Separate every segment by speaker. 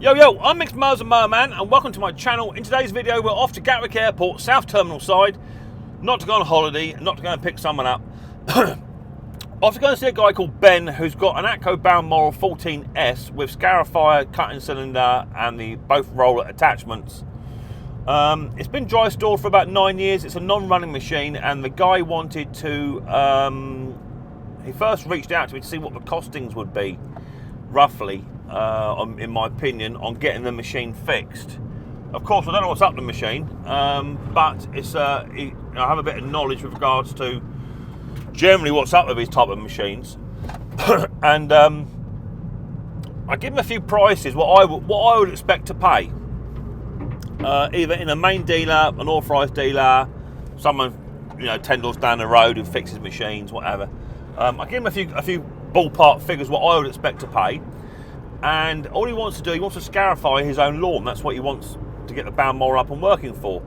Speaker 1: Yo, I'm Micks Mowers Mower.now and welcome to my channel. In today's video, we're off to Gatwick Airport, South Terminal side, not to go on holiday, not to go and pick someone up. Off to go and see a guy called Ben who's got an Atco Balmoral 14S with scarifier, cutting cylinder and the both roller attachments. It's been dry stored for about 9 years. It's a non-running machine, and the guy wanted to, he first reached out to me to see what the costings would be, roughly. In my opinion, on getting the machine fixed. Of course, I don't know what's up with the machine, but it's I have a bit of knowledge with regards to generally what's up with these type of machines, and I give him a few prices what I would expect to pay, either in a main dealer, an authorised dealer, someone 10 doors down the road who fixes machines, whatever. I give him a few ballpark figures what I would expect to pay. And all he wants to do, he wants to scarify his own lawn. That's what he wants to get the Balmoral up and working for.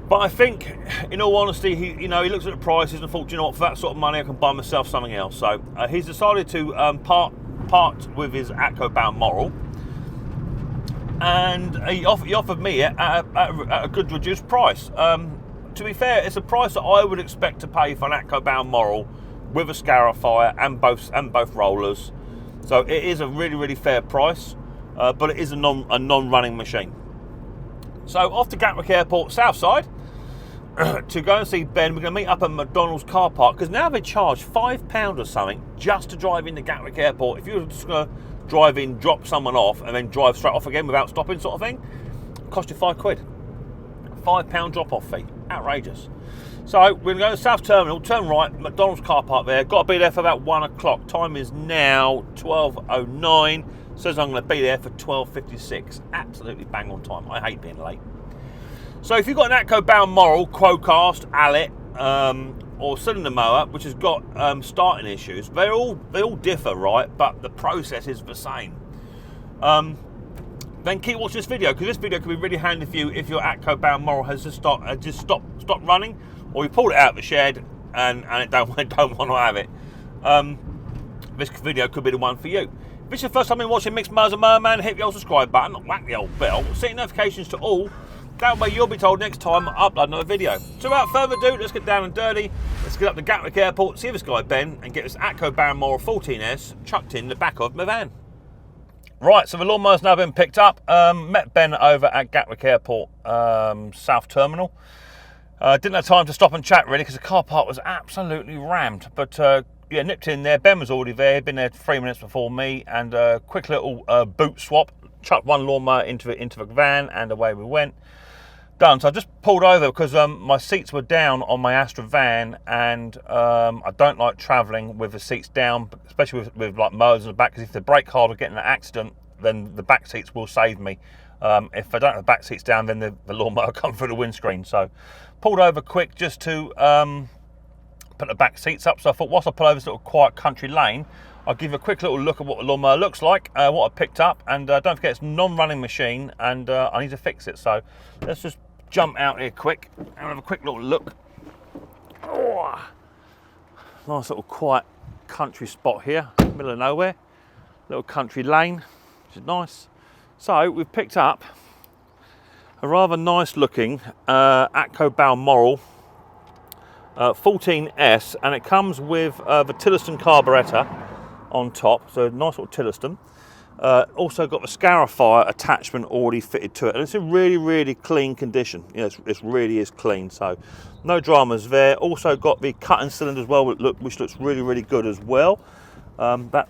Speaker 1: But I think, in all honesty, he looks at the prices and thought, you know what, for that sort of money, I can buy myself something else. So he's decided to part with his Atco Balmoral, and he offered me at a good reduced price. To be fair, it's a price that I would expect to pay for an Atco Balmoral with a scarifier and both rollers. So it is a really fair price, but it is a non-running machine. So off to Gatwick Airport, south side, to go and see Ben. We're going to meet up at McDonald's car park, because now they charge £5 or something just to drive into Gatwick Airport. If you were just going to drive in, drop someone off, and then drive straight off again without stopping, sort of thing, it cost you £5. £5 drop-off fee, outrageous. So we're going to go to South Terminal, turn right, McDonald's car park there. Got to be there for about 1 o'clock. Time is now 12:09. Says I'm going to be there for 12:56. Absolutely bang on time. I hate being late. So if you've got an Atco Balmoral, Quocast, Allett, or cylinder mower, which has got starting issues, they all differ, right? But the process is the same. Then keep watching this video, because this video could be really handy for you if your Atco Balmoral has just stopped running, or you pulled it out of the shed and it don't want to have it. This video could be the one for you. If this is your first time watching Micks Mowers Mower.now, hit the old subscribe button, whack the old bell, set notifications to all. That way you'll be told next time I upload another video. So without further ado, let's get down and dirty. Let's get up to Gatwick Airport, see this guy Ben, and get this Atco Balmoral 14S chucked in the back of my van. Right, so the lawnmower's now been picked up. Met Ben over at Gatwick Airport, South Terminal. Didn't have time to stop and chat really, because the car park was absolutely rammed. But yeah, nipped in there. Ben was already there. He'd been there 3 minutes before me, and quick little boot swap. Chucked one lawnmower into the van, and away we went. Done. So I just pulled over because my seats were down on my Astra van, and I don't like travelling with the seats down, especially with like mowers in the back, because if they brake hard or get in an accident, then the back seats will save me. If I don't have the back seats down, then the lawnmower will come through the windscreen. So pulled over quick just to put the back seats up. So I thought, whilst I pull over this little quiet country lane, I'll give you a quick little look at what the lawnmower looks like, what I picked up, and don't forget it's a non-running machine, and I need to fix it. So let's just jump out here quick and have a quick little look. Oh, nice little quiet country spot here, middle of nowhere, little country lane, which is nice. So we've picked up a rather nice looking Atco Balmoral 14S, and it comes with the Tilliston carburetor on top, so nice little Tilliston. Also got the scarifier attachment already fitted to it, and it's in really clean condition. It really is clean, so no dramas there. Also got the cutting cylinder as well, which looks really good as well. That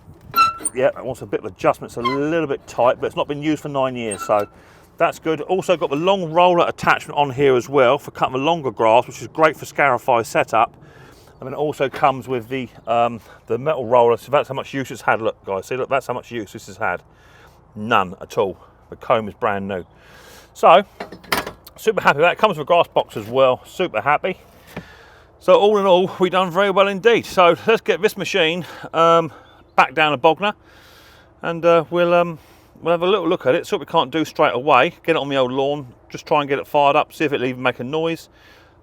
Speaker 1: wants a bit of adjustment. It's a little bit tight, but it's not been used for 9 years, so that's good. Also got the long roller attachment on here as well for cutting the longer grass, which is great for scarifier setup. And then it also comes with the metal roller. So that's how much use it's had. Look, guys, see, look, that's how much use this has had. None at all. The comb is brand new. So, super happy with that. It comes with a grass box as well. Super happy. So all in all, we've done very well indeed. So let's get this machine back down to Bognor, and we'll have a little look at it. See what we can't do straight away. Get it on the old lawn. Just try and get it fired up. See if it'll even make a noise.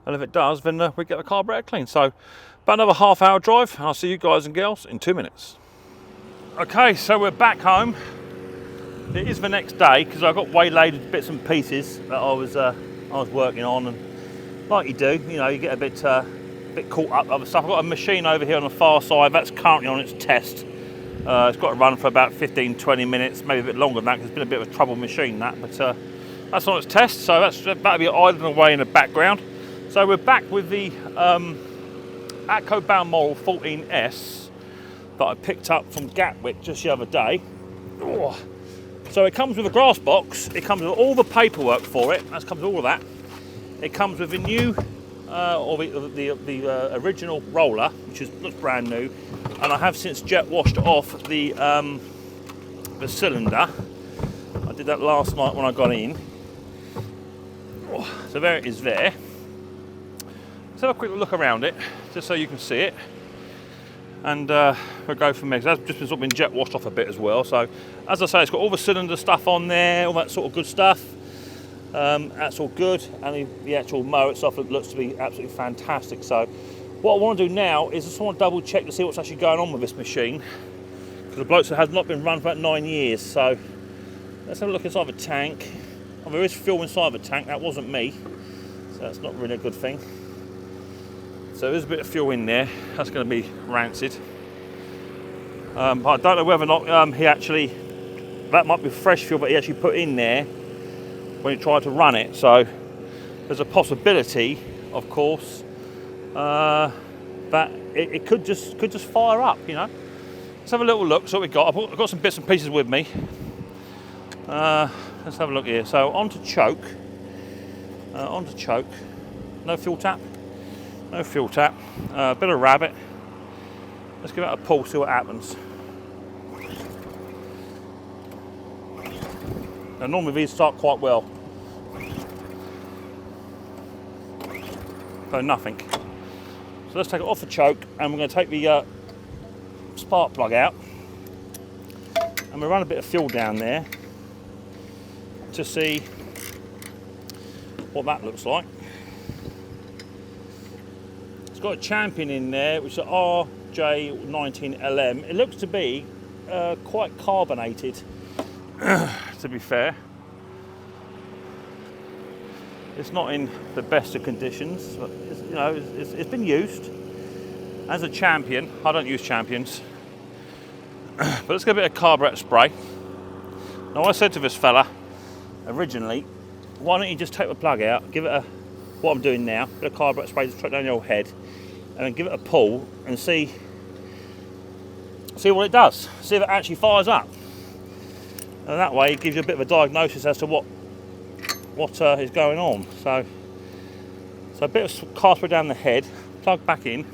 Speaker 1: And if it does, then we get the carburetor clean. So about another half-hour drive, and I'll see you guys and girls in 2 minutes. Okay, so we're back home. It is the next day because I got waylaid with bits and pieces that I was working on, and like you do, you know, you get a bit caught up with other stuff. I've got a machine over here on the far side that's currently on its test. It's got to run for about 15-20 minutes, maybe a bit longer than that, because it's been a bit of a trouble machine that. But that's on its test, so that'll be idling away in the background. So we're back with the Atco Balmoral 14S that I picked up from Gatwick just the other day. Oh. So it comes with a grass box. It comes with all the paperwork for it. That comes with all of that. It comes with a new, or the original roller, which looks brand new. And I have since jet washed off the cylinder. I did that last night when I got in. Oh, so there it is there. Let's have a quick look around it, just so you can see it. And we'll go from there. That's just sort of been jet washed off a bit as well. So, as I say, it's got all the cylinder stuff on there, all that sort of good stuff. That's all good. And the actual mower itself looks to be absolutely fantastic. So, what I want to do now is just want to double check to see what's actually going on with this machine, because the bloke has not been run for about 9 years. So let's have a look inside the tank. Oh, there is fuel inside the tank. That wasn't me, so that's not really a good thing. So there's a bit of fuel in there. That's going to be rancid. But I don't know whether or not he actually, that might be fresh fuel, but he actually put in there when he tried to run it. So there's a possibility, of course, that it could just fire up, you know. Let's have a little look. So what we've got. I've got some bits and pieces with me. Let's have a look here. So onto choke. No fuel tap. No fuel tap. Bit of rabbit. Let's give it a pull. See what happens. Now normally these start quite well. So nothing. So let's take it off the choke, and we're going to take the spark plug out, and we'll run a bit of fuel down there to see what that looks like. It's got a Champion in there, which is RJ19LM. It looks to be quite carbonated, to be fair. It's not in the best of conditions, but it's been used as a Champion. I don't use Champions, but let's get a bit of carburetor spray. Now I said to this fella originally, why don't you just take the plug out, give it what I'm doing now, bit of carburetor spray just straight down your head, and then give it a pull and see what it does, see if it actually fires up. And that way it gives you a bit of a diagnosis as to what is going on. So a bit of car spray down the head, plug back in.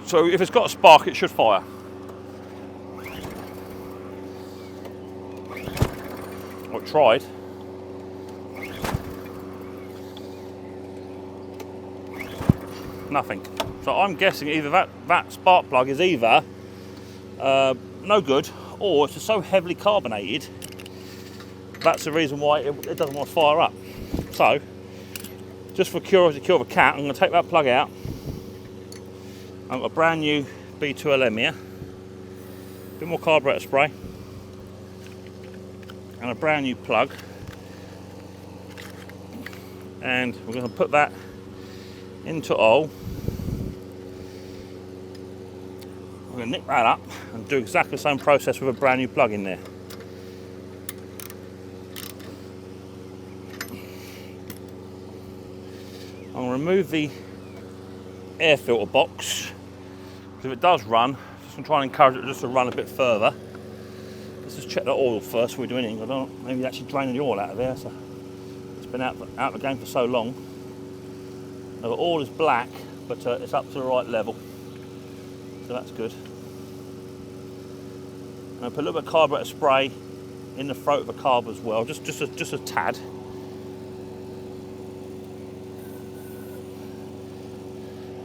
Speaker 1: So if it's got a spark, it should fire. I tried. Nothing. So I'm guessing either that spark plug is either no good, or it's just so heavily carbonated. That's the reason why it doesn't want to fire up. So, just for curiosity to kill the cat, I'm going to take that plug out. I've got a brand new B2LM here. A bit more carburetor spray. And a brand new plug. And we're going to put that into oil. I'm going to nick that up and do exactly the same process with a brand new plug in there. I'm going to remove the air filter box, because if it does run, just going to try and encourage it just to run a bit further. Let's just check the oil first before we do anything. I don't know, maybe actually draining the oil out of there. So it's been out of the game for so long. Now the oil is black, but it's up to the right level, so that's good. And I'll put a little bit of carburetor spray in the throat of the carb as well, just a tad.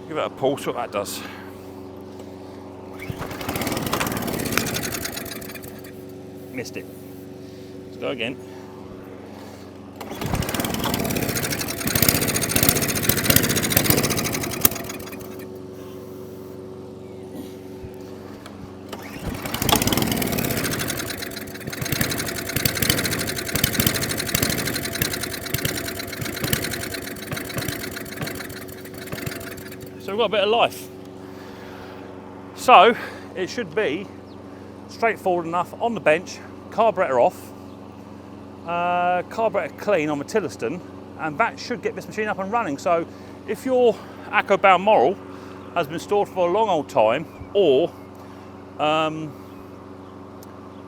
Speaker 1: Give it a pull, see what that does. Missed it. Let's go again. So we've got a bit of life. So it should be straightforward enough on the bench, carburetor off, carburetor clean on my Tillotson, and that should get this machine up and running. So if your Atco Balmoral has been stored for a long old time, or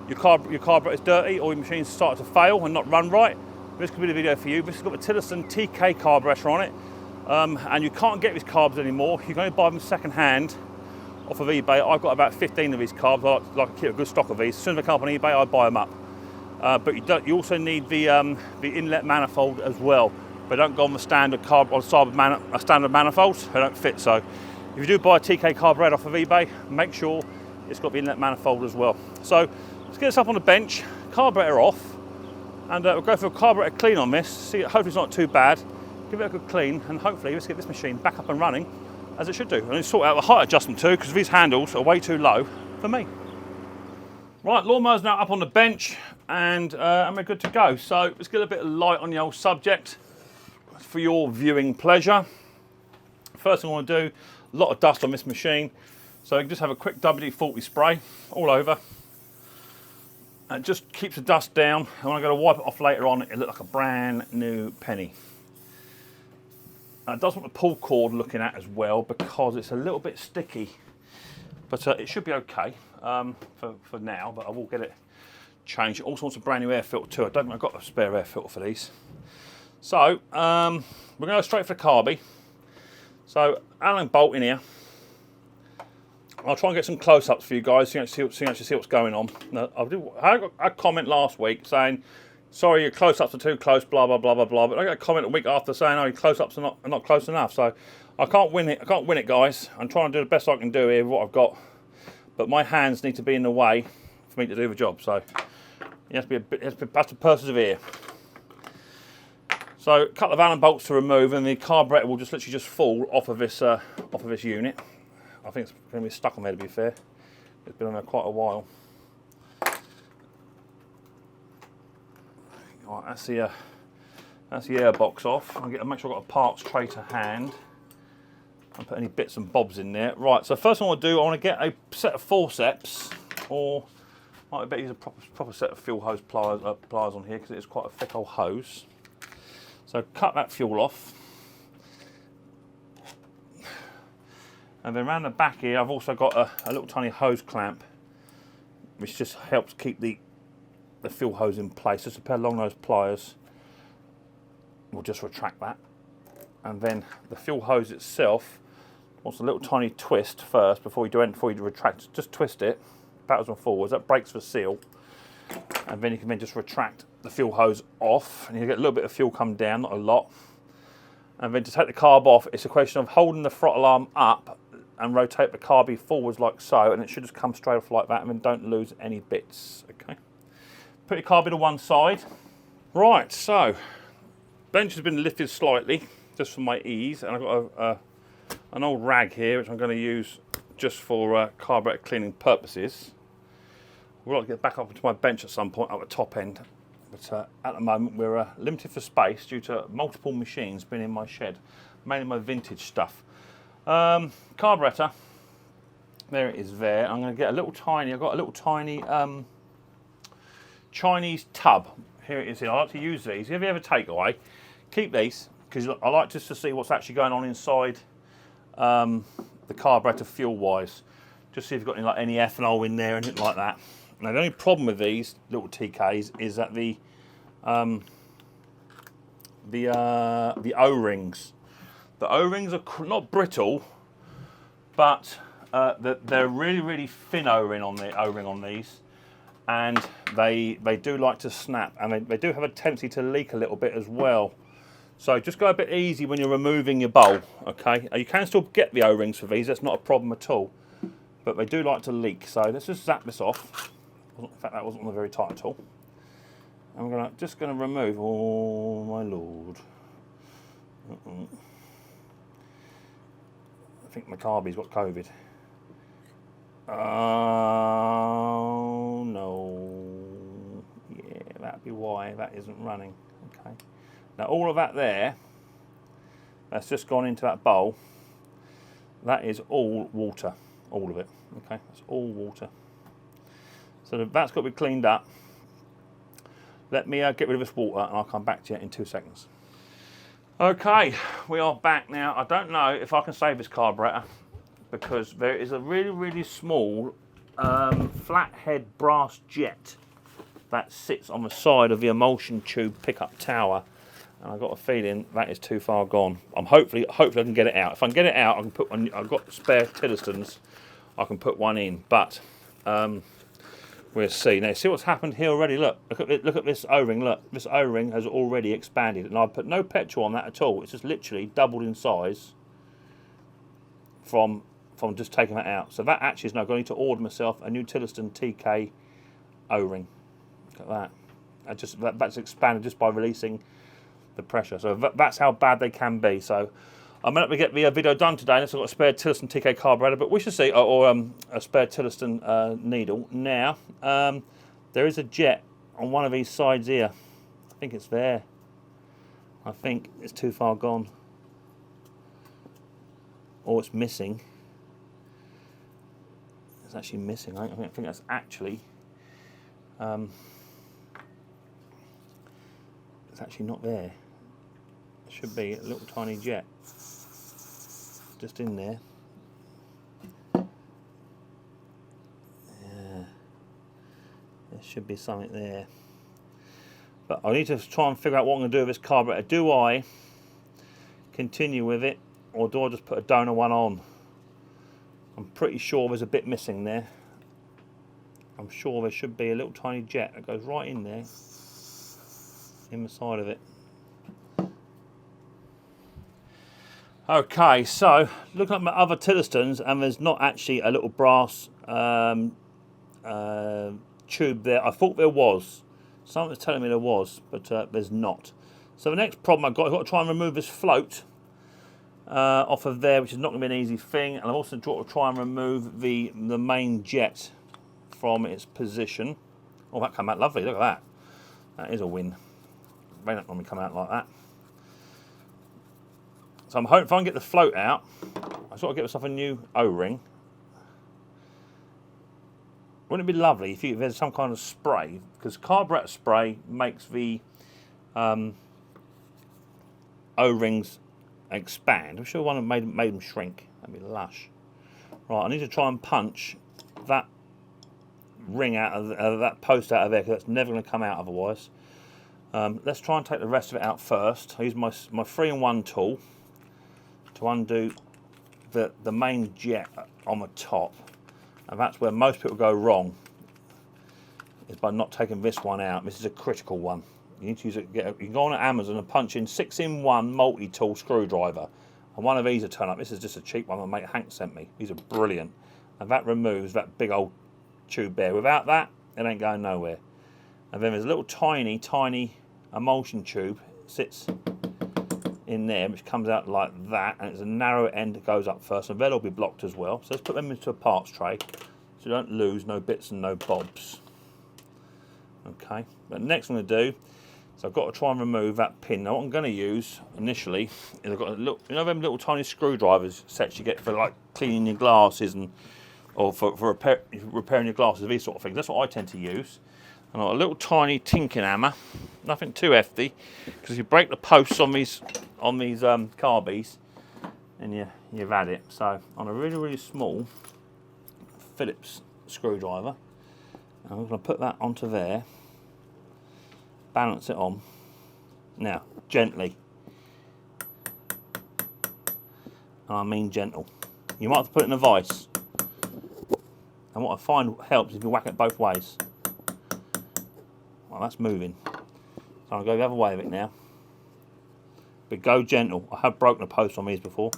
Speaker 1: your carburetor is dirty, or your machine's started to fail and not run right, this could be the video for you. This has got the Tillotson TK carburetor on it, and you can't get these carbs anymore. You can only buy them second hand off of eBay. I've got about 15 of these carbs. I like to keep a good stock of these. As soon as they come up on eBay, I buy them up. But you also need the inlet manifold as well. They don't go on the standard standard manifolds. They don't fit. So if you do buy a TK carburetor off of eBay, make sure it's got the inlet manifold as well. So let's get this up on the bench, carburetor off, and we'll go for a carburetor clean on this. See, hopefully it's not too bad. Give it a good clean, and hopefully let's get this machine back up and running as it should do. And sort out the height adjustment too, because these handles are way too low for me. Right, lawnmower's now up on the bench, and we're good to go. So let's get a bit of light on the old subject for your viewing pleasure. First thing I want to do, a lot of dust on this machine, so I can just have a quick WD-40 spray all over. And it just keeps the dust down, and when I go to wipe it off later on, it looks like a brand new penny. It does want the pull cord looking at as well, because it's a little bit sticky, but it should be okay for now, but I will get it changed. It also wants a brand new air filter too. I don't think I've got a spare air filter for these. So we're going to go straight for the carby. So Allen bolt in here. I'll try and get some close-ups for you guys so you can actually see what's going on. Now, I got a comment last week saying, sorry, your close-ups are too close, blah, blah, blah, blah, blah. But I got a comment a week after saying, oh, your close-ups are not close enough. So I can't win it, guys. I'm trying to do the best I can do here with what I've got. But my hands need to be in the way for me to do the job. So you have to persevere. So a couple of Allen bolts to remove, and the carburetor will just literally fall off of this unit. I think it's going to be stuck on there, to be fair. It's been on there quite a while. Right, that's the air box off. I'll make sure I've got a parts tray to hand and put any bits and bobs in there. Right, so first thing I want to do, I want to get a set of forceps, or I bet use a proper set of fuel hose pliers on here, because it is quite a thick old hose. So cut that fuel off. And then around the back here, I've also got a little tiny hose clamp, which just helps keep the fuel hose in place. Just a pair of long nose pliers will just retract that. And then the fuel hose itself wants a little tiny twist first before you retract. Just twist it backwards and forwards. That breaks the seal. And then you can just retract the fuel hose off, and you get a little bit of fuel come down, not a lot. And then to take the carb off, it's a question of holding the throttle arm up and rotate the carby forwards like so, and it should just come straight off like that, and then don't lose any bits. Okay. Put your carby to one side. Right, so bench has been lifted slightly just for my ease, and I've got an old rag here which I'm going to use just for carburetor cleaning purposes. We'd like to get back up into my bench at some point, up the top end, but at the moment we're limited for space due to multiple machines being in my shed, mainly my vintage stuff. Carburetor, there it is there. I'm going to get a little tiny, I've got a little tiny Chinese tub. Here it is here. I like to use these. If you ever take away, keep these, because I like just to see what's actually going on inside the carburetor fuel-wise. Just see if you've got any ethanol in there, anything like that. Now the only problem with these little TKs is that the O-rings. The O-rings are not brittle, but they're really, really thin O-ring on these, and they do like to snap, and they do have a tendency to leak a little bit as well. So just go a bit easy when you're removing your bowl, okay? You can still get the O-rings for these, that's not a problem at all, but they do like to leak. So let's just zap this off. In fact, that wasn't very tight at all. I'm just going to remove, oh my lord. I think my carby's got COVID. Oh no. Yeah, that'd be why that isn't running. Okay. Now all of that there, that's just gone into that bowl. That is all water, all of it. Okay, that's all water. So that's got to be cleaned up. Let me get rid of this water and I'll come back to you in 2 seconds. Okay, we are back now. I don't know if I can save this carburetor because there is a really, really small flathead brass jet that sits on the side of the emulsion tube pickup tower, and I've got a feeling that is too far gone. Hopefully I can get it out. If I can get it out, I can put one. I've got spare Tillistons, I can put one in, but we'll see. Now see what's happened here already. Look at this O-ring. Look, this O-ring has already expanded, and I've put no petrol on that at all. It's just literally doubled in size from just taking that out. So that actually is now going to order myself a new Tilliston TK O-ring. Look at that. That's expanded just by releasing the pressure. So that's how bad they can be. So I'm going to get the video done today unless I've got a spare Tilliston TK carburetor, but we should see, or a spare Tilliston needle. Now, there is a jet on one of these sides here. I think it's there. I think it's too far gone. Or it's missing. It's actually missing. I think that's actually it's actually not there. It should be a little tiny jet just in there. Yeah, there should be something there. But I need to try and figure out what I'm going to do with this carburetor. Do I continue with it, or do I just put a donor one on? I'm pretty sure there's a bit missing there. I'm sure there should be a little tiny jet that goes right in there, in the side of it. Okay, so looking at my other Tillistons, and there's not actually a little brass tube there. I thought there was. Someone was telling me there was, but there's not. So the next problem I've got to try and remove this float off of there, which is not going to be an easy thing. And I've also got to try and remove the main jet from its position. Oh, that came out lovely. Look at that. That is a win. They don't normally come out like that. So I'm hoping if I can get the float out, I've got to get myself a new O-ring. Wouldn't it be lovely if there's some kind of spray? Because carburetor spray makes the O-rings expand. I'm sure one made them shrink. That'd be lush. Right, I need to try and punch that ring out of that post out of there, because that's never going to come out otherwise. Let's try and take the rest of it out first. I use my 3-in-1 tool to undo the main jet on the top, and that's where most people go wrong, is by not taking this one out. This is a critical one. You need to use it. You can go on Amazon and punch in 6-in-1 multi-tool screwdriver, and one of these will turn up. This is just a cheap one that my mate Hank sent me. These are brilliant, and that removes that big old tube there. Without that, it ain't going nowhere. And then there's a little tiny emulsion tube sits in there, which comes out like that, and it's a narrow end that goes up first, and they'll all be blocked as well. So let's put them into a parts tray so you don't lose no bits and no bobs. Okay, but next I'm going to do, so I've got to try and remove that pin. Now what I'm going to use initially is I've got a little, you know them little tiny screwdrivers sets you get for like cleaning your glasses or for repairing your glasses, these sort of things. That's what I tend to use. And I've got a little tiny tinking hammer, nothing too hefty, because you break the posts on these carbies, and you've had it. So on a really small Phillips screwdriver, I'm going to put that onto there, balance it on. Now gently, and I mean gentle. You might have to put it in a vise, and what I find helps is if you whack it both ways. Well, that's moving. So I'll go the other way of it now. But go gentle. I have broken a post on these before.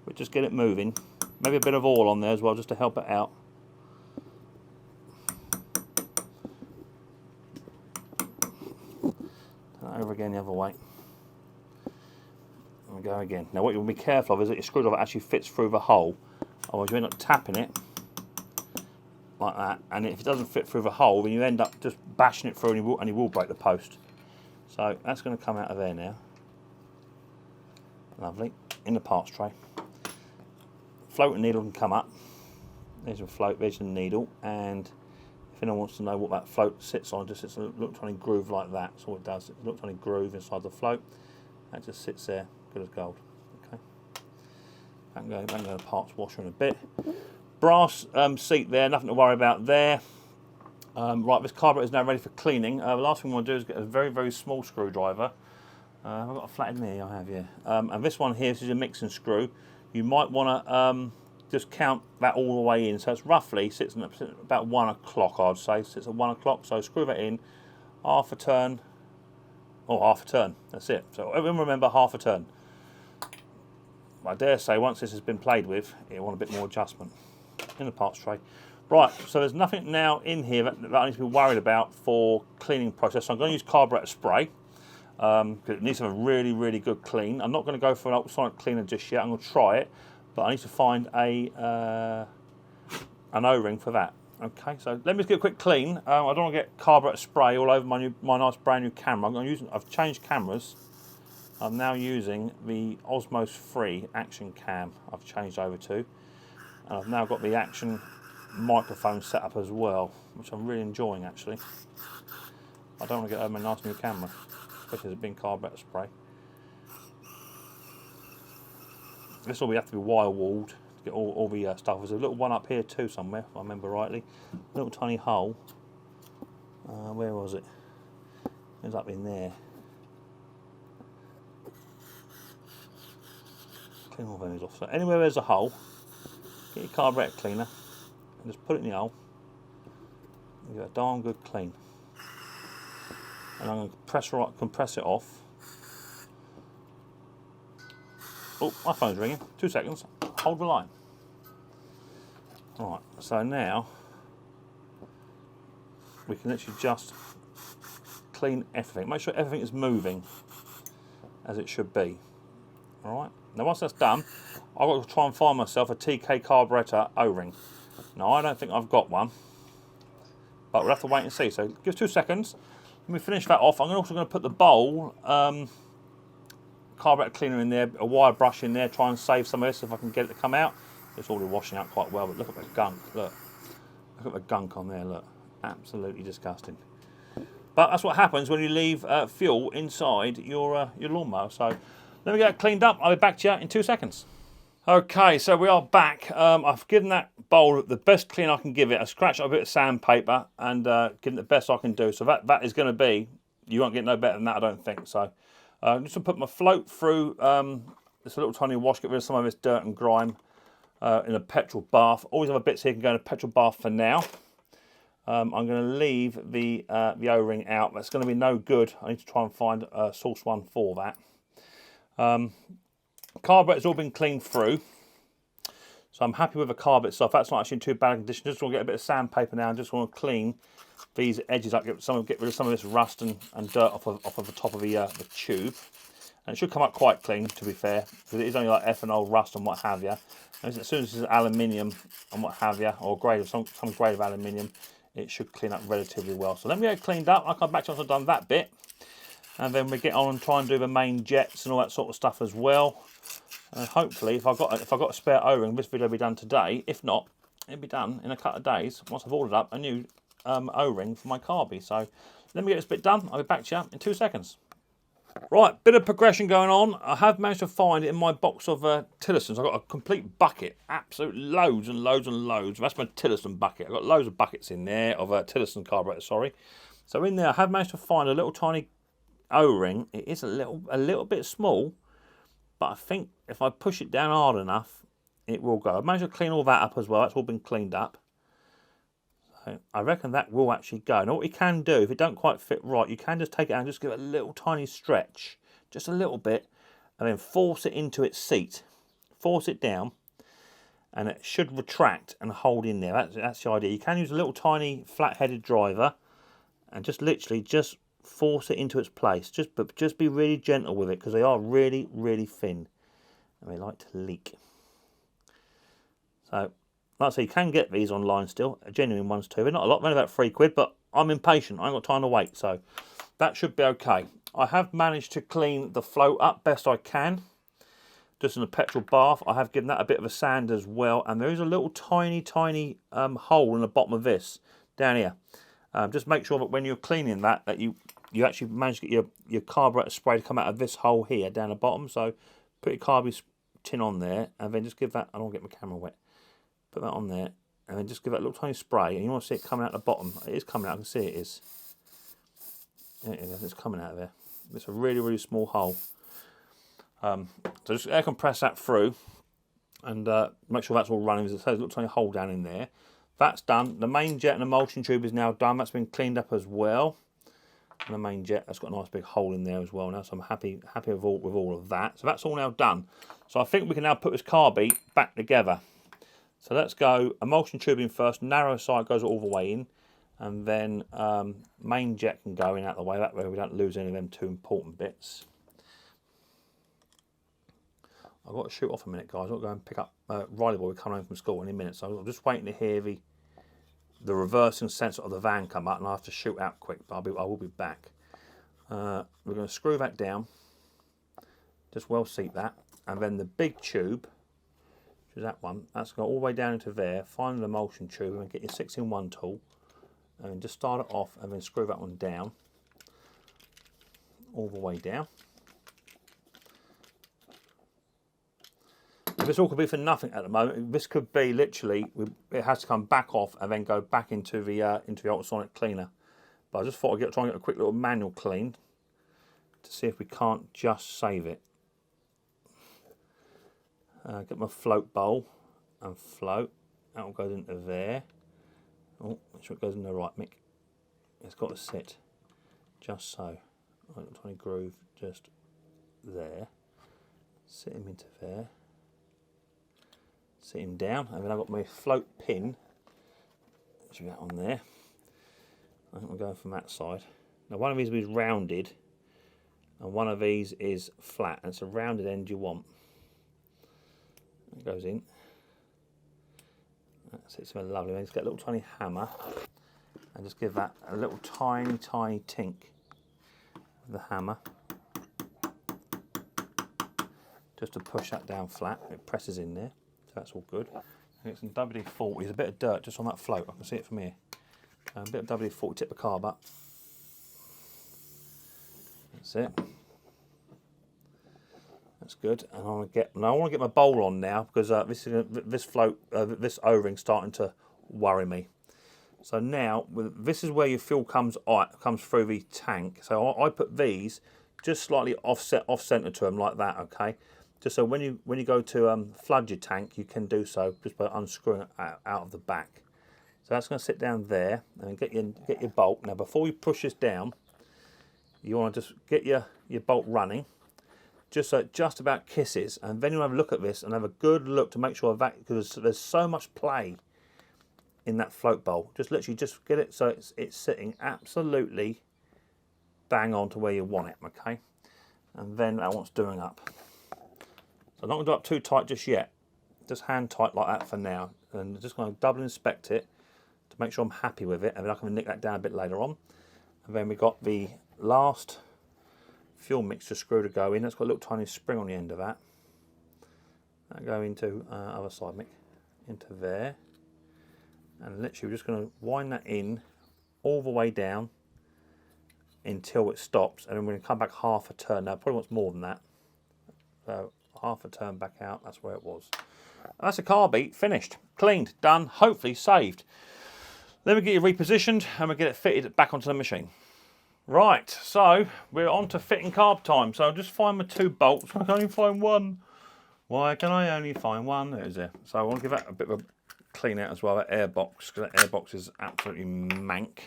Speaker 1: But just get it moving. Maybe a bit of oil on there as well, just to help it out. Turn it over again the other way. And go again. Now what you want to be careful of is that your screwdriver actually fits through the hole. Otherwise you end up tapping it like that, and if it doesn't fit through the hole, then you end up just bashing it through, and you will break the post. So that's going to come out of there now. Lovely. in the parts tray. Floating needle can come up. There's a float, there's a needle, and if anyone wants to know what that float sits on, just it's a little tiny groove like that. That's all it does. It's a little tiny groove inside the float. That just sits there, good as gold. Okay. I can go to the parts washer in a bit. Brass seat there, nothing to worry about there. Right, this carburetor is now ready for cleaning. The last thing we want to do is get a very, very small screwdriver. I've got a flathead here, I have, yeah. And this one here, this is a mixing screw. You might want to just count that all the way in. So it's roughly sits at about 1 o'clock, I'd say. Sits at 1 o'clock, so screw that in, half a turn, or half a turn, that's it. So everyone remember half a turn. I dare say once this has been played with, it'll want a bit more adjustment in the parts tray. Right, so there's nothing now in here that I need to be worried about for cleaning process. So I'm going to use carburetor spray. Because it needs to have a really, really good clean. I'm not going to go for an ultrasonic cleaner just yet. I'm going to try it, but I need to find an O-ring for that. Okay, so let me just get a quick clean. I don't want to get carburetor spray all over my nice brand new camera. I've changed cameras. I'm now using the Osmos Free Action Cam. I've changed over to, and I've now got the Action microphone set up as well, which I'm really enjoying actually. I don't want to get over my nice new camera, especially as a big carburetor spray. This will have to be wire walled to get all the stuff. There's a little one up here too somewhere, if I remember rightly. A little tiny hole. Where was it? It was up in there. Clean all those off. So anywhere there's a hole, get your carburetor cleaner and just put it in the hole. And get a darn good clean. And I'm going to compress it off. Oh, my phone's ringing. 2 seconds. Hold the line. Alright, so now we can literally just clean everything. Make sure everything is moving as it should be. Alright, now once that's done, I've got to try and find myself a TK carburetor O-ring. Now I don't think I've got one, but we'll have to wait and see. So give us 2 seconds. Let me finish that off. I'm also going to put the bowl carburetor cleaner in there, a wire brush in there, try and save some of this if I can get it to come out. It's already washing out quite well, but look at the gunk, look at the gunk on there, look, absolutely disgusting. But that's what happens when you leave fuel inside your lawnmower. So let me get it cleaned up. I'll be back to you in 2 seconds. Okay, so we are back. I've given that bowl the best clean I can give it. I scratched up a bit of sandpaper and given it the best I can do. So that is going to be, you won't get no better than that, I don't think. So I'm just going to put my float through this little tiny wash, get rid of some of this dirt and grime in a petrol bath. All these other bits here can go in a petrol bath for now. I'm going to leave the O-ring out. That's going to be no good. I need to try and find a source one for that. Carburetor's all been cleaned through, so I'm happy with the carb itself. That's not actually in too bad a condition. Just want to get a bit of sandpaper now and just want to clean these edges up, get rid of some of this rust and dirt off of the top of the tube. And it should come up quite clean, to be fair, because it is only like ethanol, rust and what have you. And as soon as it's aluminium and what have you, or some grade of aluminium, it should clean up relatively well. So let me get it cleaned up. I'll come back to once I've done that bit. And then we get on and try and do the main jets and all that sort of stuff as well. And hopefully, if I've got a spare O-ring, this video will be done today. If not, it'll be done in a couple of days once I've ordered up a new O-ring for my carby. So let me get this bit done. I'll be back to you in 2 seconds. Right, bit of progression going on. I have managed to find in my box of Tillisons. I've got a complete bucket, absolute loads and loads and loads. That's my Tillison bucket. I've got loads of buckets in there of Tillison carburetor. Sorry. So in there, I have managed to find a little tiny O-ring. It is a little bit small, but I think if I push it down hard enough, it will go. I've managed to clean all that up as well. That's all been cleaned up. So I reckon that will actually go. Now what you can do, if it don't quite fit right, you can just take it out and just give it a little tiny stretch, just a little bit, and then force it into its seat. Force it down, and it should retract and hold in there. That's the idea. You can use a little tiny flat-headed driver and just literally just force it into its place. But just be really gentle with it because they are really, really thin and they like to leak. So, like I say, you can get these online still, genuine ones too. They're not a lot, they're only about £3, but I'm impatient. I ain't got time to wait, so that should be okay. I have managed to clean the float up best I can. just in a petrol bath. I have given that a bit of a sand as well, and there is a little tiny hole in the bottom of this down here. Just make sure that when you're cleaning that you actually manage to get your carburetor spray to come out of this hole here down the bottom. So put your carburetor tin on there, and then just give that, I don't want to get my camera wet, put that on there, and then just give that a little tiny spray, and you want to see it coming out the bottom. It is coming out, I can see it is. There it is, it's coming out of there. It's a really small hole. So just air compress that through, and make sure that's all running. There's a little tiny hole down in there. That's done. The main jet and emulsion tube is now done. That's been cleaned up as well. And the main jet, that's got a nice big hole in there as well now. So I'm happy with all of that. So that's all now done. So I think we can now put this carby back together. So let's go emulsion tubing first. Narrow side goes all the way in, and then main jet can go in out the way. That way we don't lose any of them two important bits. I've got to shoot off a minute, guys. I'll go and pick up Riley boy coming home from school in a minute. So I'm just waiting to hear the reversing sensor of the van come up, and I have to shoot out quick. But I will be back. We're going to screw that down. Just well seat that, and then the big tube, which is that one, that's going all the way down into there. Find the emulsion tube and get your 6-in-1 tool, and then just start it off, and then screw that one down, all the way down. This all could be for nothing at the moment. This could be literally, it has to come back off and then go back into the ultrasonic cleaner. But I just thought I'd try and get a quick little manual clean to see if we can't just save it. Get my float bowl and float. That all goes into there. Oh, make sure it goes in the right, Mick. It's got to sit just so. Right, tiny groove just there. Sit him into there. Sit him down, and then I've got my float pin, which we got on there. I think we're going from that side. Now one of these is rounded, and one of these is flat, and it's a rounded end you want. It goes in. That sits very lovely. Then just get a little tiny hammer, and just give that a little tiny tink with the hammer, just to push that down flat. It presses in there. That's all good. And it's some WD-40. There's a bit of dirt just on that float. I can see it from here. A bit of WD-40. Tip the carb up. That's it. That's good. And I want to get my bowl on now, because this O-ring's starting to worry me. So now this is where your fuel comes through the tank. So I put these just slightly off center to them like that. Okay. Just so when you go to flood your tank, you can do so just by unscrewing it out of the back. So that's going to sit down there, and get your bolt. Now before you push this down, you want to just get your bolt running, just so it just about kisses, and then you'll have a look at this and have a good look to make sure that, because there's so much play in that float bolt. Just literally just get it so it's sitting absolutely bang on to where you want it. Okay, and then that one's doing up. So I'm not going to do it up too tight just yet, just hand tight like that for now, and just going to double inspect it to make sure I'm happy with it, and then I can nick that down a bit later on. And then we've got the last fuel mixture screw to go in. That's got a little tiny spring on the end of that. That go into other side, Mick, into there, and literally we're just going to wind that in all the way down until it stops, and then we're going to come back half a turn. Now probably wants more than that. So half a turn back out, that's where it was. And that's a carby finished, cleaned, done, hopefully saved. Then we get it repositioned and we get it fitted back onto the machine. Right, so we're on to fitting carb time. So I'll just find my two bolts. I can only find one. Why can I only find one? There it is there. So I want to give that a bit of a clean out as well, that airbox, because that airbox is absolutely mank.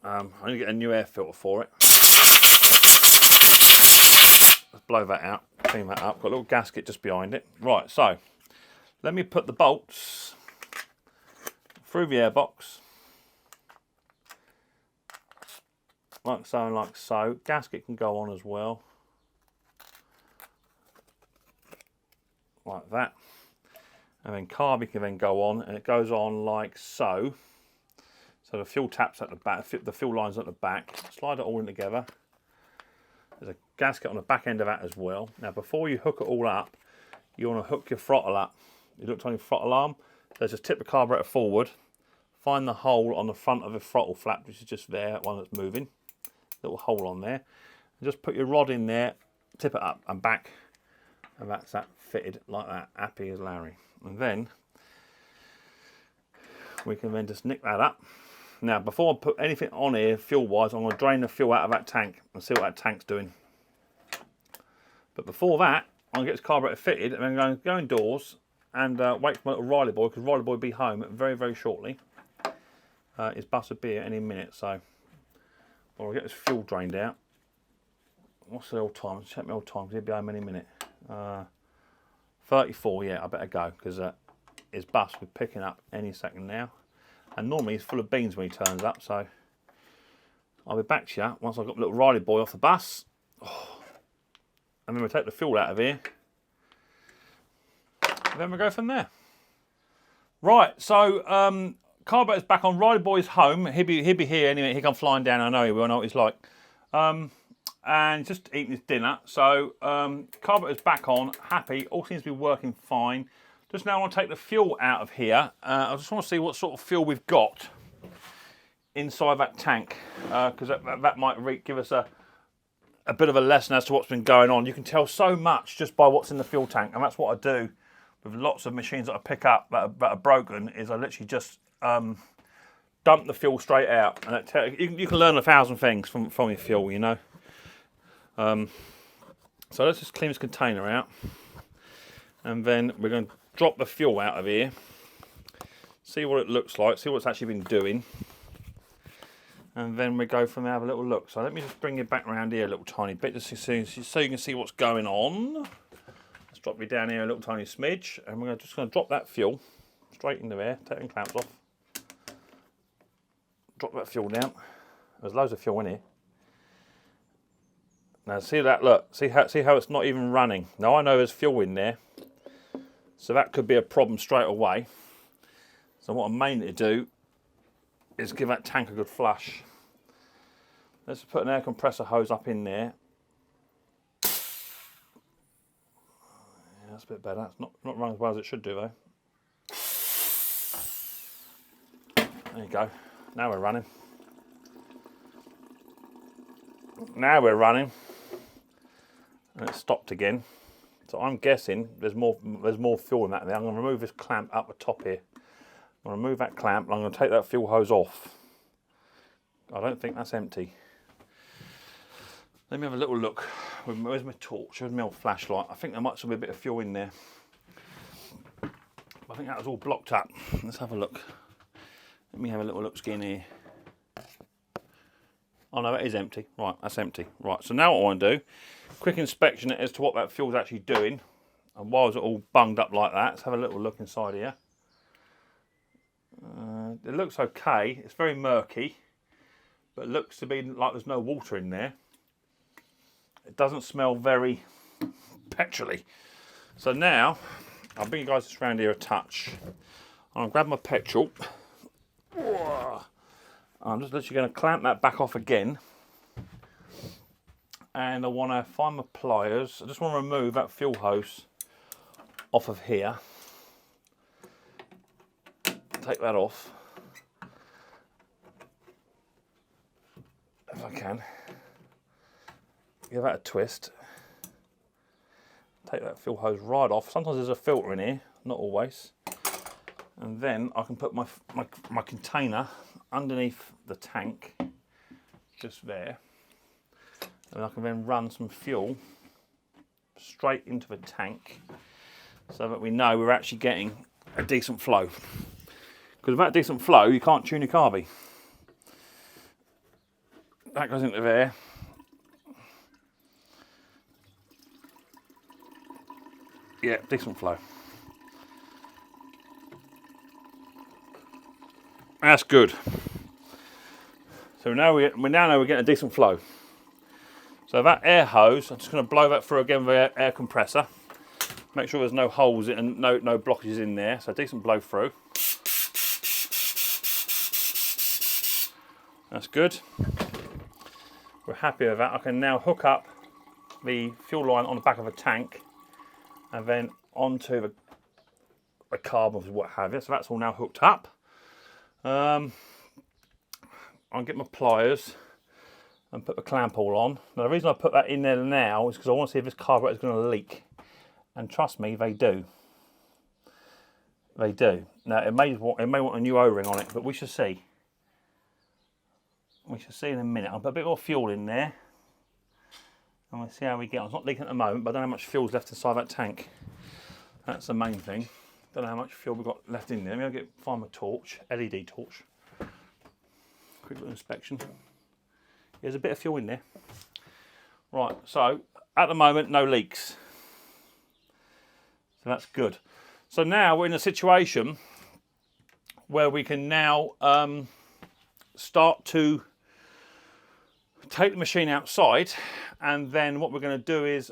Speaker 1: I need to get a new air filter for it. Let's blow that out, clean that up. Got a little gasket just behind it. Right, so let me put the bolts through the airbox, like so and like so. Gasket can go on as well, like that. And then carby can then go on, and it goes on like so. So the fuel tap's at the back, the fuel line's at the back. Slide it all in together. There's a gasket on the back end of that as well. Now before you hook it all up, you want to hook your throttle up. You look on your throttle arm, so just tip the carburetor forward, find the hole on the front of the throttle flap, which is just there, that one that's moving, little hole on there, and just put your rod in there, tip it up and back, and that's that fitted like that, happy as Larry. And then we can then just nick that up. Now before I put anything on here fuel wise, I'm going to drain the fuel out of that tank and see what that tank's doing. But before that, I'm going to get this carburetor fitted and then I'm going to go indoors and wait for my little Riley boy, because Riley boy will be home very, very shortly. His bus will be here any minute, so I'll get this fuel drained out. What's the old time? Check my old time, because he'll be home any minute. 34, yeah, I better go, because his bus will be picking up any second now. And normally he's full of beans when he turns up, so I'll be back to you once I've got the little Riley boy off the bus. Oh. And then we'll take the fuel out of here. And then we'll go from there. Right, so carburetor's back on. Riley boy's home. He'll be here anyway. He'll come flying down. I know he will. I know what he's like. And just eating his dinner. So carburetor's back on. Happy. All seems to be working fine. Just now I want to take the fuel out of here. I just want to see what sort of fuel we've got inside that tank, because that might give us a bit of a lesson as to what's been going on. You can tell so much just by what's in the fuel tank, and that's what I do with lots of machines that I pick up that are broken, is I literally just dump the fuel straight out, and you can learn 1,000 things from your fuel, you know. So let's just clean this container out, and then we're going to drop the fuel out of here, see what it looks like, see what it's actually been doing, and then we go from there, have a little look. So let me just bring you back around here a little tiny bit, just so you can see what's going on. Let's drop you down here a little tiny smidge, and we're just going to drop that fuel straight into there, take the clamps off, drop that fuel down. There's loads of fuel in here. Now see that, look, see how it's not even running. Now I know there's fuel in there, so that could be a problem straight away. So what I'm mainly to do is give that tank a good flush. Let's put an air compressor hose up in there. Yeah, that's a bit better. It's not running as well as it should do though. There you go. Now we're running. Now we're running. And it's stopped again. So I'm guessing there's more fuel in that there. I'm going to remove this clamp up the top here. I'm going to remove that clamp and I'm going to take that fuel hose off. I don't think that's empty. Let me have a little look. Where's my torch? Where's my old flashlight? I think there might still be a bit of fuel in there. I think that was all blocked up. Let's have a look. Let me have a little look in here. Oh no, that is empty. Right, that's empty. Right, so now what I want to do, quick inspection as to what that fuel's actually doing. And why is it all bunged up like that? Let's have a little look inside here. It looks okay. It's very murky, but it looks to be like there's no water in there. It doesn't smell very petrol-y. So now, I'll bring you guys just around here a touch. I'm going to grab my petrol. I'm just literally going to clamp that back off again. And I want to find my pliers. I just want to remove that fuel hose off of here. Take that off. If I can. Give that a twist. Take that fuel hose right off. Sometimes there's a filter in here, not always. And then I can put my container underneath the tank, just there. And I can then run some fuel straight into the tank so that we know we're actually getting a decent flow. Because without decent flow, you can't tune your carby. That goes into there. Yeah, decent flow. That's good. So now we know we're getting a decent flow. So that air hose, I'm just going to blow that through again with the air compressor. Make sure there's no holes in and no blockages in there. So decent blow through. That's good. We're happy with that. I can now hook up the fuel line on the back of a tank and then onto the carb or what have you. So that's all now hooked up. I'll get my pliers and put the clamp all on. Now the reason I put that in there now is because I want to see if this carburetor is going to leak. And trust me, they do. They do. Now it may want a new O-ring on it, but we shall see. We shall see in a minute. I'll put a bit more fuel in there. And we'll see how we get on. It's not leaking at the moment, but I don't know how much fuel's left inside that tank. That's the main thing. Don't know how much fuel we've got left in there. Maybe I'll find my torch, LED torch. Quick little inspection. There's a bit of fuel in there. Right, so at the moment, no leaks. So that's good. So now we're in a situation where we can now start to take the machine outside, and then what we're going to do is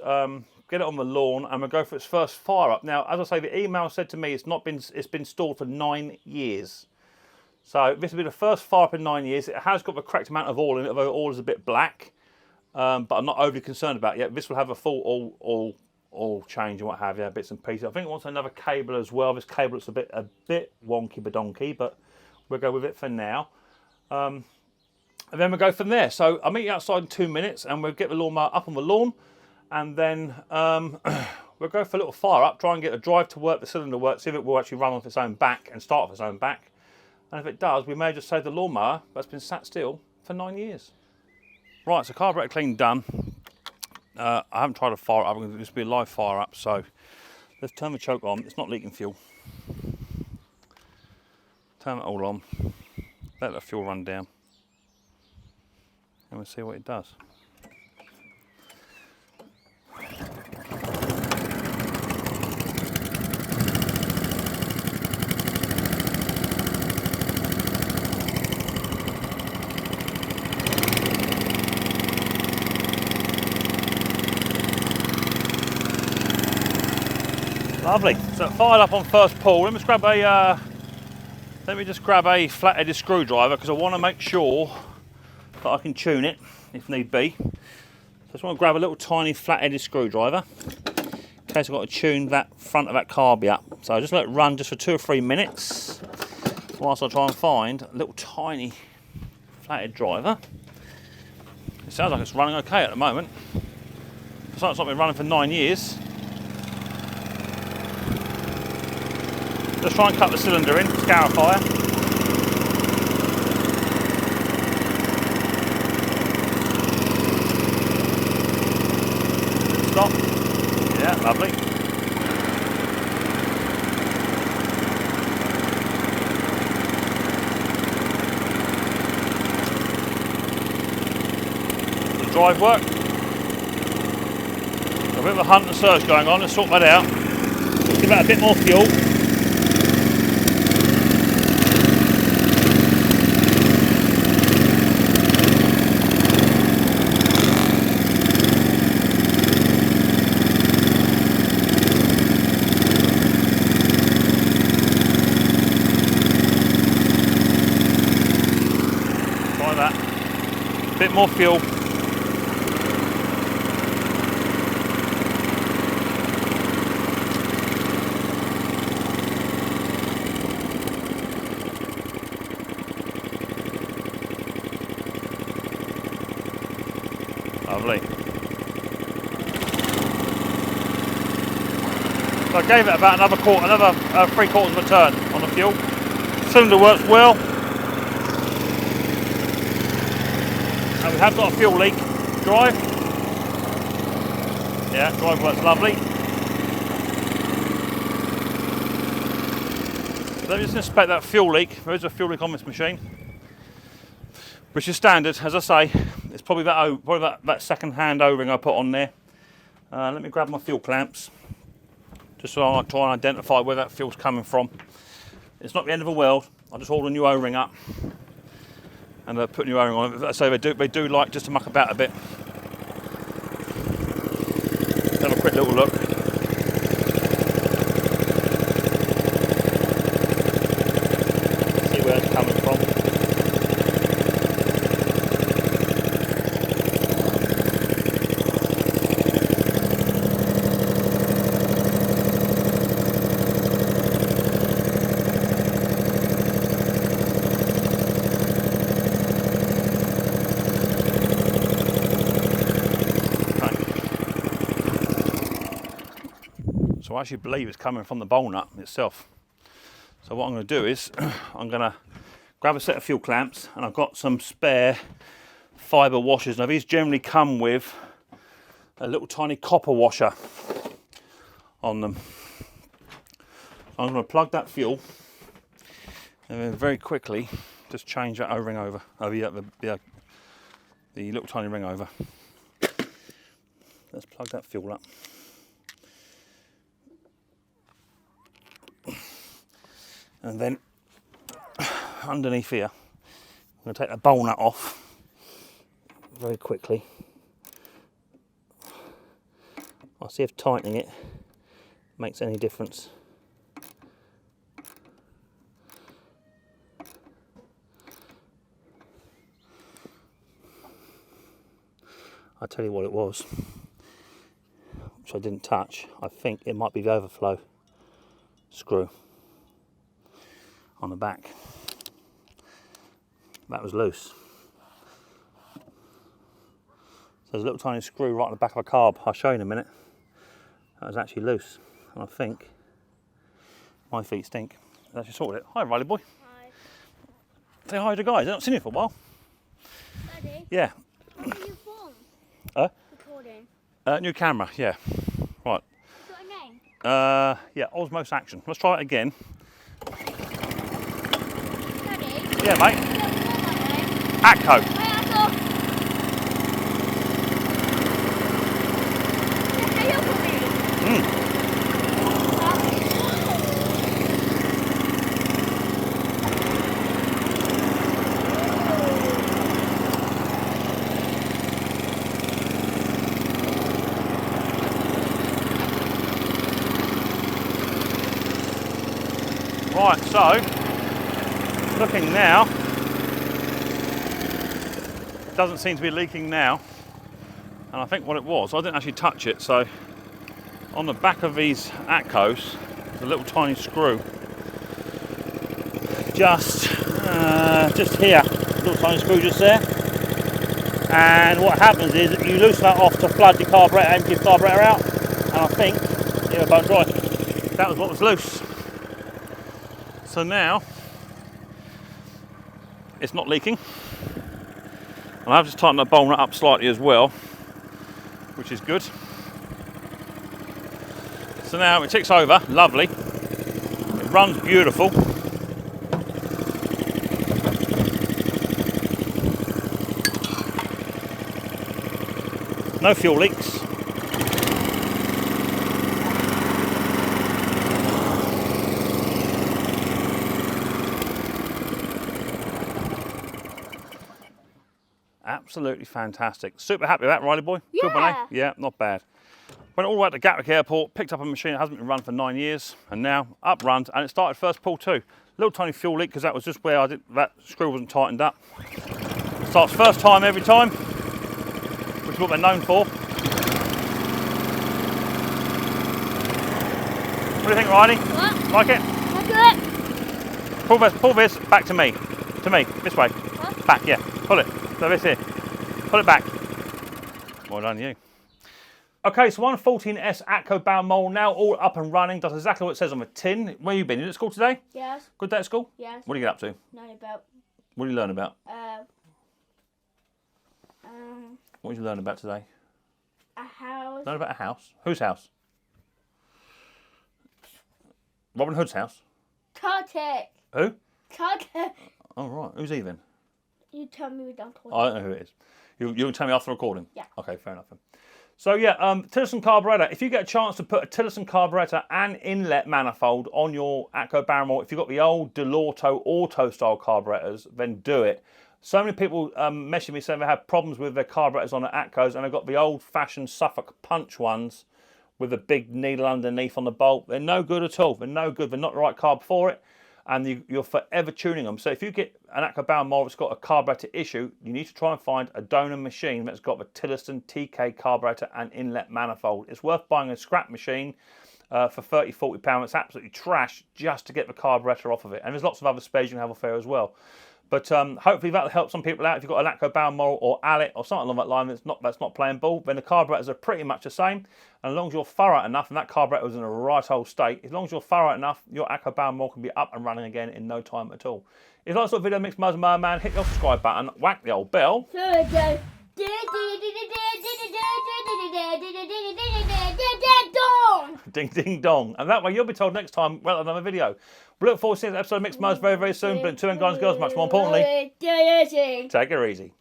Speaker 1: get it on the lawn and we'll go for its first fire up. Now, as I say, the email said to me it's been stored for 9 years. So this will be the first fire up in 9 years. It has got the correct amount of oil in it, although oil is a bit black, but I'm not overly concerned about it yet. This will have a full oil change and what have you, bits and pieces. I think it wants another cable as well. This cable looks a bit wonky badonky, but we'll go with it for now. And then we'll go from there. So I'll meet you outside in 2 minutes and we'll get the lawnmower up on the lawn, and then we'll go for a little fire up, try and get the drive to work, the cylinder work, see if it will actually run off its own back and start off its own back. And if it does, we may just save the lawnmower that's been sat still for 9 years. Right, so carburetor clean done. I haven't tried a fire up, this will be a live fire up, so let's turn the choke on. It's not leaking fuel. Turn it all on, let the fuel run down, and we'll see what it does. Lovely. So it fired up on first pull. Let me just grab a flat-headed screwdriver because I want to make sure that I can tune it if need be. So I just want to grab a little tiny flat-headed screwdriver in case I've got to tune that front of that carby up. So I just let it run just for 2 or 3 minutes whilst I try and find a little tiny flat-head driver. It sounds like it's running okay at the moment. It's not been running for 9 years. Just try and cut the cylinder in, scarifier. Stop. Yeah, lovely. Does the drive work? A bit of a hunt and search going on, let's sort that out. Let's give that a bit more fuel. Bit more fuel. Lovely. So I gave it about another 3/4 of a turn on the fuel. Cylinder works well. And we have got a fuel leak. Drive. Yeah, drive works lovely. Let me just inspect that fuel leak. There is a fuel leak on this machine, which is standard, as I say. It's probably that second-hand O-ring I put on there. Let me grab my fuel clamps, just so I try and identify where that fuel's coming from. It's not the end of the world. I'll just hold a new O-ring up and put a new O-ring on it. So they do like just to muck about a bit. Let's have a quick little look. See where it's coming from. So I actually believe it's coming from the bowl nut itself. So what I'm going to do is I'm going to grab a set of fuel clamps, and I've got some spare fibre washers. Now these generally come with a little tiny copper washer on them. So I'm going to plug that fuel and then very quickly just change that ring over. The little tiny ring over. Let's plug that fuel up. And then underneath here, I'm going to take the bowl nut off very quickly. I'll see if tightening it makes any difference. I'll tell you what it was, which I didn't touch. I think it might be the overflow screw on the back. That was loose. So there's a little tiny screw right on the back of a carb. I'll show you in a minute. That was actually loose. And I think my feet stink. I actually sorted it. Hi, Riley boy.
Speaker 2: Hi.
Speaker 1: Say hi to guys. I've not seen you for a while.
Speaker 2: Daddy?
Speaker 1: Yeah.
Speaker 2: What are you from? Recording.
Speaker 1: New camera, yeah. Right.
Speaker 2: Got a name?
Speaker 1: Yeah, Osmos Action. Let's try it again.
Speaker 2: Daddy?
Speaker 1: Yeah, mate.
Speaker 2: Name?
Speaker 1: Atco.
Speaker 2: Hey, Atco. Hey, you're for me.
Speaker 1: Right, so, looking now, it doesn't seem to be leaking now, and I think what it was, I didn't actually touch it, so on the back of these Atcos, there's a little tiny screw, just here, little tiny screw just there, and what happens is you loosen that off to flood the carburetor, empty the carburetor out, and I think, yeah, bone dry, that was what was loose. So now it's not leaking, and I've just tightened the bowl nut up slightly as well, which is good. So now it ticks over, lovely, it runs beautiful. No fuel leaks. Absolutely fantastic. Super happy with that, Riley boy.
Speaker 2: Yeah.
Speaker 1: Good one, eh? Yeah, not bad. Went all the way to Gatwick Airport, picked up a machine that hasn't been run for 9 years, and now up runs, and it started first pull too. Little tiny fuel leak because that was just where that screw wasn't tightened up. Starts first time every time, which is what they're known for. What do you think, Riley?
Speaker 2: What?
Speaker 1: Like it?
Speaker 2: Like it?
Speaker 1: Pull this back to me. This way.
Speaker 2: What?
Speaker 1: Back, yeah. Pull it. So this here. Pull it back. Well done, you. Okay, so 114S Atco Balmoral now all up and running. Does exactly what it says on the tin. Where you been? You at school today?
Speaker 2: Yes.
Speaker 1: Good day at school?
Speaker 2: Yes.
Speaker 1: What do you get up to?
Speaker 2: Know about.
Speaker 1: What do you learn about? What did you learn about today?
Speaker 2: A house.
Speaker 1: Learn about a house. Whose house? Robin Hood's house.
Speaker 2: Tartic.
Speaker 1: Who?
Speaker 2: Tartic.
Speaker 1: Oh right. Who's he then?
Speaker 2: You tell me we don't talk.
Speaker 1: I don't know who it is. You'll tell me after the recording?
Speaker 2: Yeah.
Speaker 1: Okay, fair enough then. So yeah, Tillotson carburetor. If you get a chance to put a Tillotson carburetor and inlet manifold on your Atco Balmoral, if you've got the old Delorto auto style carburetors, then do it. So many people messaging me saying they have problems with their carburetors on the Atcos, and they've got the old fashioned Suffolk punch ones with a big needle underneath on the bolt. They're no good at all. They're no good. They're not the right carb for it. And you're forever tuning them. So if you get an Atco Balmoral that's got a carburetor issue, you need to try and find a donor machine that's got the Tillotson TK carburetor and inlet manifold. It's worth buying a scrap machine for £30, £40. It's absolutely trash just to get the carburetor off of it. And there's lots of other spares you can have off there as well. But hopefully that'll help some people out. If you've got an Atco Balmoral or Allett or something along that line that's not playing ball, then the carburetors are pretty much the same. And as long as you're thorough enough, and that carburetor was in a right old state, as long as you're thorough enough, your Atco Balmoral can be up and running again in no time at all. If you like this sort of video, Micks Mowers and Mower.man, hit the subscribe button, whack the old bell. Ding ding dong. And that way you'll be told next time we'll have another video. We look forward to seeing the episode of Micks Mowers very, very soon. But until then, guys and girls, much more importantly, take it easy.